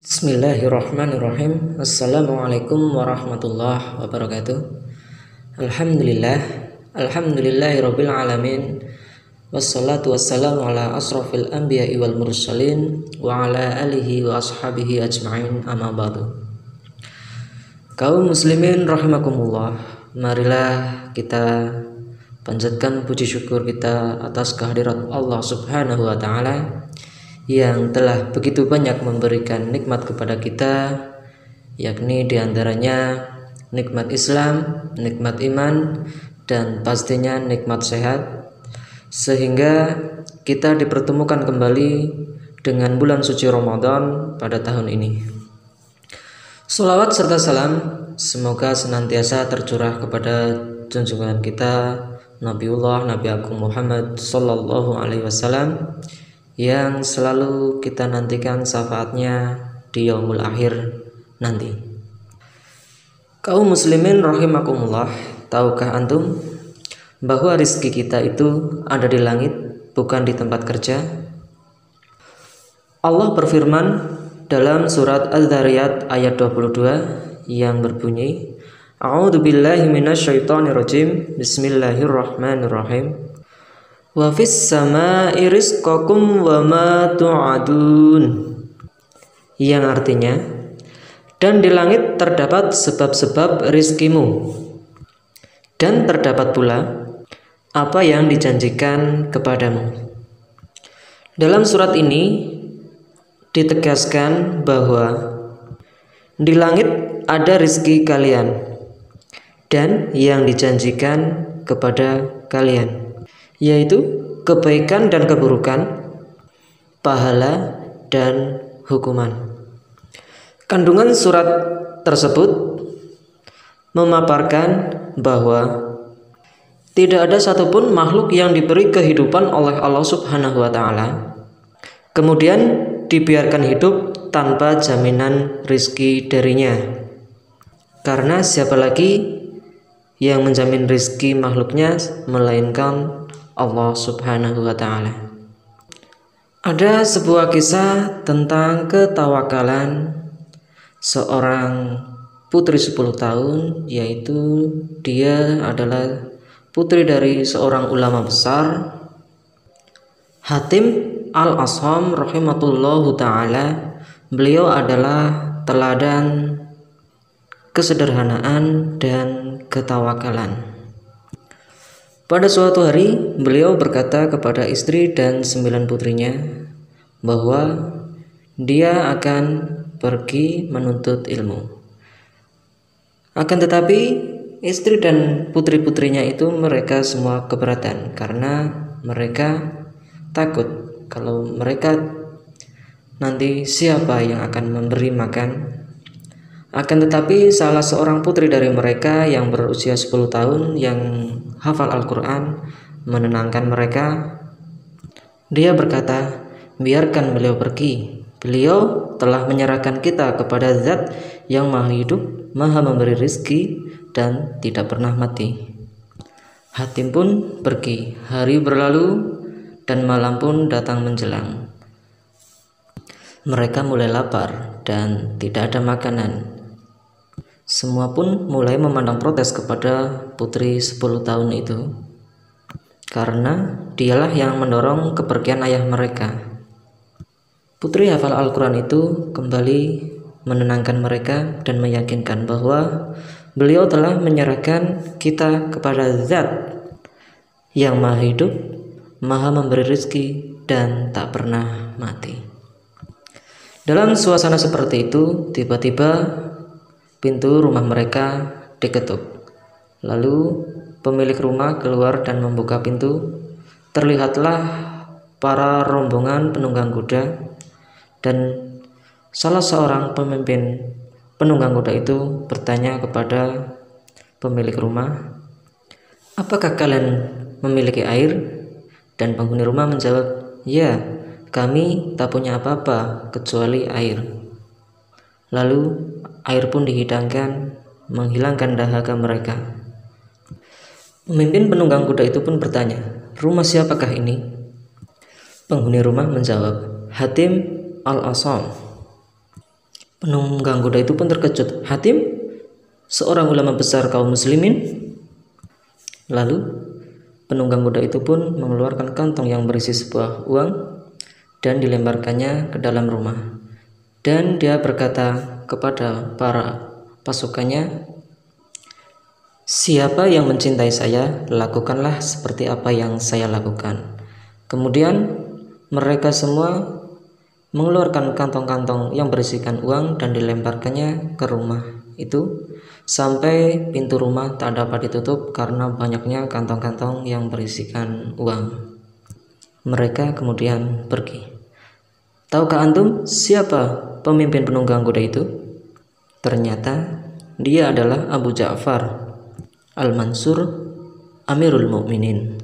Bismillahirrahmanirrahim. Assalamualaikum warahmatullahi wabarakatuh. Alhamdulillahirabbil alamin. Wassalatu wassalamu ala asrofil anbiya'i wal mursalin wa ala alihi wa ashabihi ajma'in, amma ba'du. Kaum muslimin rahimakumullah, marilah kita panjatkan puji syukur kita atas kehadirat Allah Subhanahu wa taala yang telah begitu banyak memberikan nikmat kepada kita, yakni diantaranya nikmat Islam, nikmat iman, dan pastinya nikmat sehat, sehingga kita dipertemukan kembali dengan bulan suci Ramadan pada tahun ini. Sholawat serta salam semoga senantiasa tercurah kepada junjungan kita Nabiullah Nabi Agung Muhammad Sallallahu Alaihi Wasallam yang selalu kita nantikan syafaatnya di yaumul akhir nanti. Kaum muslimin rahimakumullah, tahukah antum bahwa rizki kita itu ada di langit, bukan di tempat kerja? Allah berfirman dalam surat Al-Dzariyat ayat 22 yang berbunyi, A'udzubillahi minasyaitonirrajim, Bismillahirrahmanirrahim. Wa fis samaa'i rizqakum wa ma tu'adun, yang artinya, dan di langit terdapat sebab-sebab rizkimu, dan terdapat pula apa yang dijanjikan kepadamu. Dalam surat ini ditegaskan bahwa di langit ada rizki kalian dan yang dijanjikan kepada kalian, yaitu kebaikan dan keburukan, pahala dan hukuman. Kandungan surat tersebut memaparkan bahwa tidak ada satupun makhluk yang diberi kehidupan oleh Allah Subhanahu wa taala kemudian dibiarkan hidup tanpa jaminan rizki darinya, karena siapa lagi yang menjamin rizki makhluknya melainkan Allah Subhanahu wa ta'ala. Ada sebuah kisah tentang ketawakalan seorang putri 10 tahun, yaitu dia adalah putri dari seorang ulama besar, Hatim Al-Asham rahimatullahu ta'ala. Beliau adalah teladan kesederhanaan dan ketawakalan. Pada suatu hari, beliau berkata kepada istri dan 9 putrinya bahwa dia akan pergi menuntut ilmu. Akan tetapi, istri dan putri-putrinya itu mereka semua keberatan karena mereka takut kalau mereka nanti siapa yang akan memberi makan. Akan tetapi salah seorang putri dari mereka yang berusia 10 tahun yang hafal Al-Quran menenangkan mereka. Dia berkata, biarkan beliau pergi. Beliau telah menyerahkan kita kepada Zat yang maha hidup, maha memberi rizki dan tidak pernah mati. Hatim pun pergi. Hari berlalu dan malam pun datang menjelang. Mereka mulai lapar dan tidak ada makanan. Semua pun mulai memandang protes kepada putri 10 tahun itu, karena dialah yang mendorong kepergian ayah mereka. Putri hafal Al-Quran itu kembali menenangkan mereka dan meyakinkan bahwa beliau telah menyerahkan kita kepada Zat yang maha hidup, maha memberi rezeki dan tak pernah mati. Dalam suasana seperti itu, tiba-tiba pintu rumah mereka diketuk. Lalu pemilik rumah keluar dan membuka pintu. Terlihatlah para rombongan penunggang kuda, dan salah seorang pemimpin penunggang kuda itu bertanya kepada pemilik rumah, apakah kalian memiliki air? Dan penghuni rumah menjawab, ya, kami tak punya apa-apa kecuali air. Lalu air pun dihidangkan, menghilangkan dahaga mereka. Pemimpin penunggang kuda itu pun bertanya, rumah siapakah ini? Penghuni rumah menjawab, Hatim Al-Asham. Penunggang kuda itu pun terkejut. Hatim, seorang ulama besar kaum muslimin. Lalu penunggang kuda itu pun mengeluarkan kantong yang berisi sebuah uang dan dilemparkannya ke dalam rumah. Dan dia berkata kepada para pasukannya, "Siapa yang mencintai saya, lakukanlah seperti apa yang saya lakukan." Kemudian mereka semua mengeluarkan kantong-kantong yang berisikan uang dan dilemparkannya ke rumah itu sampai pintu rumah tak dapat ditutup karena banyaknya kantong-kantong yang berisikan uang. Mereka kemudian pergi. Tahukah antum siapa pemimpin penunggang kuda itu? Ternyata dia adalah Abu Ja'far Al-Mansur, Amirul Mukminin.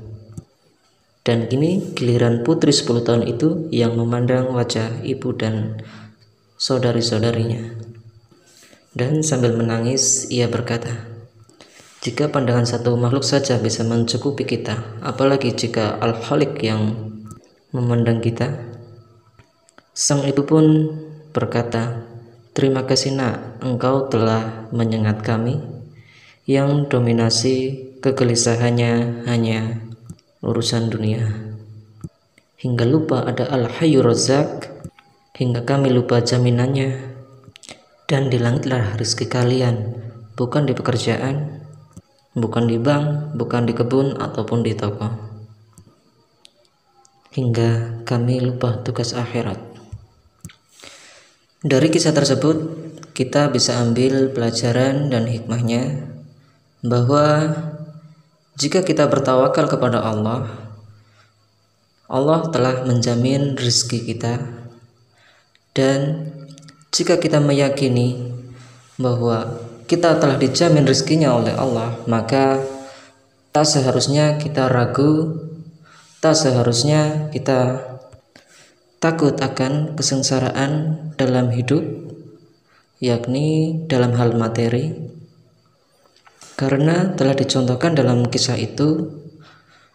Dan kini giliran putri 10 tahun itu yang memandang wajah ibu dan saudari-saudarinya. Dan sambil menangis ia berkata, "Jika pandangan satu makhluk saja bisa mencukupi kita, apalagi jika Al-Khaliq yang memandang kita?" Sang ibu pun berkata, "Terima kasih nak, engkau telah menyengat kami yang dominasi kegelisahannya hanya urusan dunia, hingga lupa ada Al-Hayyu Razzaq, hingga kami lupa jaminannya. Dan di langitlah rezeki kalian, bukan di pekerjaan, bukan di bank, bukan di kebun ataupun di toko, hingga kami lupa tugas akhirat." Dari kisah tersebut kita bisa ambil pelajaran dan hikmahnya bahwa jika kita bertawakal kepada Allah, Allah telah menjamin rezeki kita. Dan jika kita meyakini bahwa kita telah dijamin rezekinya oleh Allah, maka tak seharusnya kita ragu, tak seharusnya kita takut akan kesengsaraan dalam hidup, yakni dalam hal materi. Karena telah dicontohkan dalam kisah itu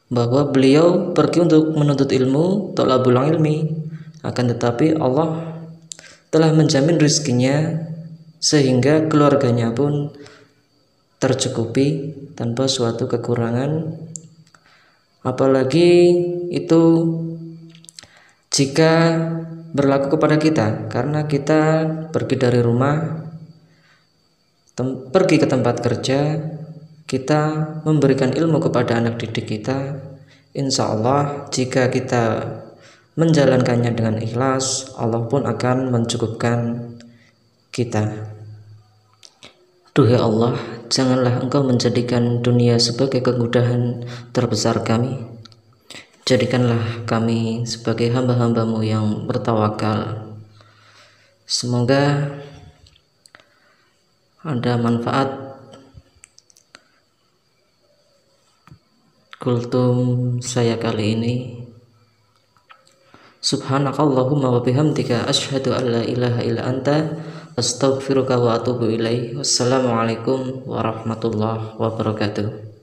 bahwa beliau pergi untuk menuntut ilmu, thalabul ilmi, akan tetapi Allah telah menjamin rezekinya sehingga keluarganya pun tercukupi tanpa suatu kekurangan. Apalagi itu jika berlaku kepada kita, karena kita pergi dari rumah, pergi ke tempat kerja, kita memberikan ilmu kepada anak didik kita. Insya Allah jika kita menjalankannya dengan ikhlas, Allah pun akan mencukupkan kita. Duhai Allah, janganlah Engkau menjadikan dunia sebagai kemudahan terbesar kami. Jadikanlah kami sebagai hamba-hambamu yang bertawakal. Semoga ada manfaat kultum saya kali ini. Subhanakallahumma wa bihamdika asyhadu an la ilaha illa anta astaghfiruka wa atubu ilaik. Wassalamualaikum warahmatullahi wabarakatuh.